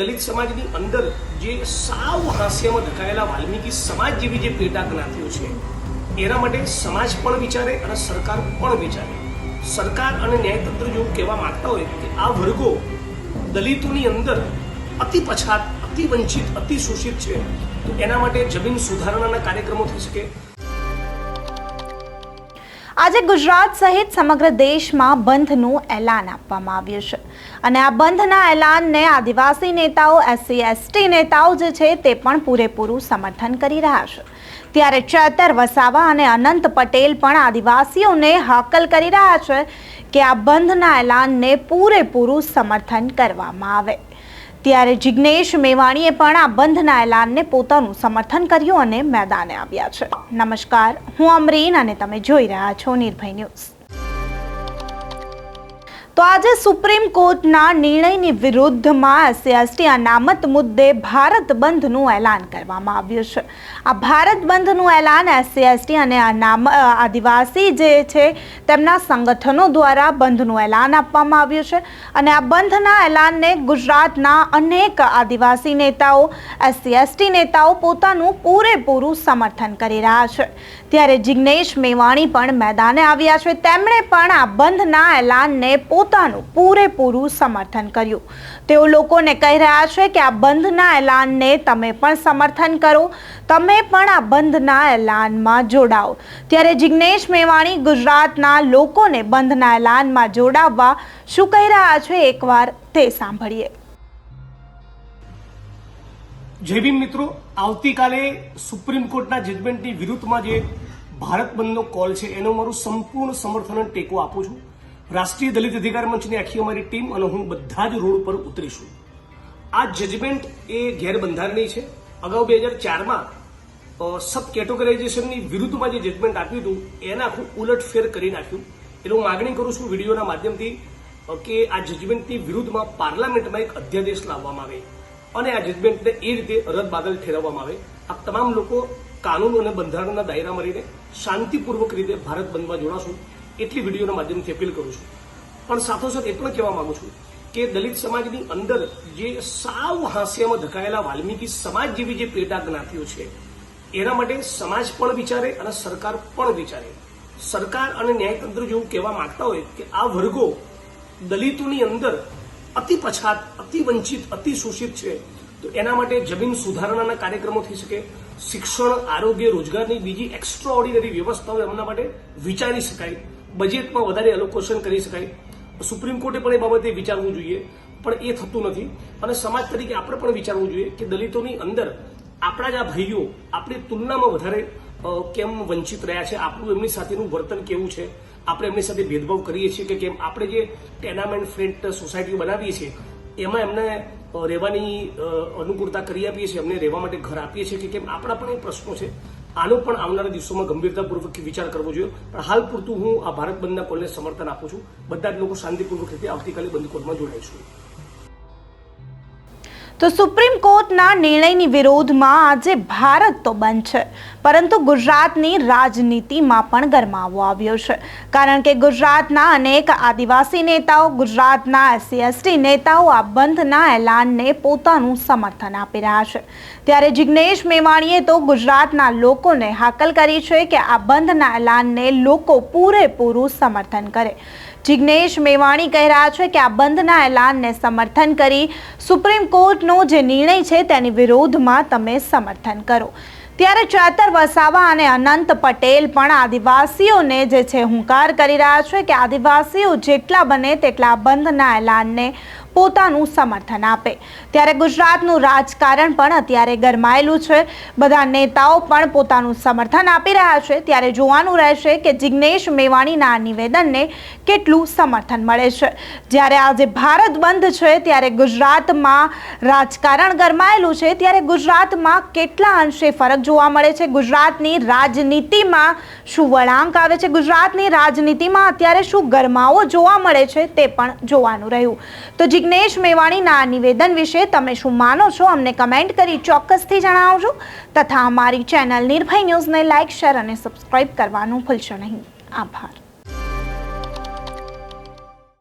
દલિત સમાજની અંદર જે સાવ હાસ્યમાં ધકાયેલા વાલ્મીકી સમાજ જેવી જે પેટા જ્ઞાતિઓ છે એના માટે સમાજ પણ વિચારે અને સરકાર પણ વિચારે. સરકાર અને ન્યાયતંત્ર જો કહેવા માંગતા હોય કે આ વર્ગો દલિતોની અંદર અતિ પછાત, અતિ વંચિત, અતિ શોષિત છે, તો એના માટે જમીન સુધારણાના કાર્યક્રમો થઈ શકે. આજે ગુજરાત સહિત સમગ્ર દેશમાં બંધનું એલાન આપવામાં આવ્યું છે અને આ બંધના એલાનને આદિવાસી નેતાઓ, SC ST નેતાઓ જે છે તે પણ પૂરેપૂરું સમર્થન કરી રહ્યા છે. ત્યારે ચેતર વસાવા અને અનંત પટેલ પણ આદિવાસીઓને હાકલ કરી રહ્યા છે કે આ બંધના એલાનને પૂરેપૂરું સમર્થન કરવામાં આવે. ત્યારે જિગ્નેશ મેવાણીએ પણ આ બંધના એલાનને પોતાનું સમર્થન કર્યું અને મેદાને આવ્યા છે. નમસ્કાર, હું અમરીન અને તમે જોઈ રહ્યા છો નિર્ભય ન્યૂઝ. તો આજે સુપ્રીમ કોર્ટના નિર્ણયની વિરુદ્ધમાં SC ST અનામત મુદ્દે ભારત બંધનું એલાન કરવામાં આવ્યું છે. આ ભારત બંધનું એલાન SC ST અને આદિવાસી જે છે તેમના સંગઠનો દ્વારા બંધનું એલાન આપવામાં આવ્યું છે અને આ બંધના એલાનને ગુજરાતના અનેક આદિવાસી નેતાઓ, SC ST નેતાઓ પોતાનું પૂરેપૂરું સમર્થન કરી રહ્યા છે. ત્યારે જિગ્નેશ મેવાણી પણ મેદાને આવ્યા છે. તેમણે પણ આ બંધના એલાનને પોતાનું પૂરેપૂરું સમર્થન કર્યું. તેઓ લોકોને કહી રહ્યા છે કે આ બંધના એલાનને તમે પણ સમર્થન કરો, તમે પણ આ બંધના એલાનમાં જોડાઓ. ત્યારે જિગ્નેશ મેવાણી ગુજરાતના લોકોને બંધના એલાનમાં જોડાવવા શું કહી રહ્યા છે, એકવાર તે સાંભળીએ. જય ભીમ મિત્રો, આવતીકાલે સુપ્રીમ કોર્ટના જજમેન્ટની વિરુદ્ધમાં જે ભારત બંધનો કોલ છે એનો મારું સંપૂર્ણ સમર્થન અને ટેકો આપું છું. રાષ્ટ્રીય દલિત અધિકાર મંચની આખી અમારી ટીમ અને હું બધા જ રોડ પર ઉતરીશું. આ જજમેન્ટ એ ગેરબંધારણીય છે. અગાઉ 2004માં સબ કેટેગરાઇઝેશનની વિરુદ્ધમાં જે જજમેન્ટ આપ્યું હતું એને આખું ઉલટફેર કરી નાખ્યું. એટલે હું માગણી કરું છું વિડીયોના માધ્યમથી કે આ જજમેન્ટની વિરુદ્ધમાં પાર્લામેન્ટમાં એક અધ્યાદેશ લાવવામાં આવે અને આ જજમેન્ટને એ રીતે રદબાતલ ઠેરવવામાં આવે. આ તમામ લોકો કાનૂન અને બંધારણના દાયરામાં રહીને શાંતિપૂર્વક રીતે ભારત બંધમાં જોડાશું એટલી વિડીયોના માધ્યમથી અપીલ કરું છું. પણ સાથોસાથ એ પણ કહેવા માંગુ છું કે દલિત સમાજની અંદર જે સાવ હાસ્યમાં ધકાયેલા વાલ્મીકી સમાજ જેવી જે પેટા જ્ઞાતિઓ છે એના માટે સમાજ પણ વિચારે અને સરકાર પણ વિચારે. સરકાર અને ન્યાયતંત્ર જેવું કહેવા માંગતા હોય કે આ વર્ગો દલિતોની અંદર અતિ પછાત, અતિ વંચિત, અતિ શોષિત છે, તો એના માટે જમીન સુધારણાના કાર્યક્રમો થઈ શકે, શિક્ષણ, આરોગ્ય, રોજગારની બીજી એક્સ્ટ્રા ઓર્ડિનરી વ્યવસ્થાઓ એમના માટે વિચારી શકાય, બજેટમાં વધારે એલોકેશન કરી શકાય. સુપ્રીમ કોર્ટે પણ એ બાબતે વિચારવું જોઈએ, પણ એ થતું નથી. અને સમાજ તરીકે આપણે પણ વિચારવું જોઈએ કે દલિતોની અંદર આપણા જ આ ભાઈઓ આપણી તુલનામાં વધારે કેમ વંચિત રહ્યા છે, આપણું એમની સાથેનું વર્તન કેવું છે, આપણે એમની સાથે ભેદભાવ કરીએ છીએ કે કેમ, આપણે જે ટેનામેન્ટ ફ્રેન્ટ સોસાયટીઓ બનાવીએ છીએ એમાં એમને રહેવાની અનુકૂળતા કરી આપીએ છીએ, એમને રહેવા માટે ઘર આપીએ છીએ કે કેમ, આપણા પણ એ પ્રશ્નો છે. આનો પણ આવનારા દિવસોમાં ગંભીરતાપૂર્વક વિચાર કરવો જોઈએ. પણ હાલ પૂરતું હું આ ભારત બંધના કોલને સમર્થન આપું છું. બધા જ લોકો શાંતિપૂર્વક રીતે આવતીકાલે બંધ કોર્ટમાં જોડાઈશું. તો સુપ્રીમ કોર્ટના નિર્ણયની વિરોધમાં આજે ભારત તો બંધ છે, પરંતુ ગુજરાતની રાજનીતિમાં પણ ગરમાવો આવ્યો છે. કારણ કે ગુજરાતના અનેક આદિવાસી નેતાઓ, ગુજરાતના SC ST નેતાઓ આ બંધના એલાનને પોતાનું સમર્થન આપી રહ્યા છે. ત્યારે જિગ્નેશ મેવાણીએ તો ગુજરાતના લોકોને હાકલ કરી છે કે આ બંધના એલાનને લોકો પૂરેપૂરું સમર્થન કરે. જિગ્નેશ મેવાણી કહી રહ્યા છે કે આ બંધના એલાનને સમર્થન કરી સુપ્રીમ કોર્ટનો જે નિર્ણય છે તેની વિરોધમાં તમે સમર્થન કરો. ત્યારે ચેતર વસાવા અને અનંત પટેલ પણ આદિવાસીઓને જે છે હુંકાર કરી રહ્યા છે કે આદિવાસીઓ જેટલા બને તેટલા બંધના એલાનને પોતાનું સમર્થન આપે. ત્યારે ગુજરાતનું રાજકારણ પણ અત્યારે ગરમાયેલું છે. બધા નેતાઓ પણ પોતાનું સમર્થન આપી રહ્યા છે. ત્યારે જોવાનું રહેશે કે જિગ્નેશ મેવાણીના નિવેદનને કેટલું સમર્થન મળે છે. જ્યારે આજે ભારત બંધ છે ત્યારે ગુજરાતમાં રાજકારણ ગરમાયેલું છે, ત્યારે ગુજરાતમાં કેટલા અંશે ફરક જોવા મળે છે, ગુજરાતની રાજનીતિમાં શું વળાંક આવે છે, ગુજરાતની રાજનીતિમાં અત્યારે શું ગરમાવો જોવા મળે છે તે પણ જોવાનું રહ્યું. તો જિગ્નેશ મેવાણીના નિવેદન વિશે તમે શું માનો છો, અમને કમેન્ટ કરી ચોક્કસથી જણાવજો. તથા અમારી ચેનલ નિર્ભય ન્યૂઝને લાઇક, શેર અને સબસ્ક્રાઇબ કરવાનું ભૂલશો નહીં. આભાર.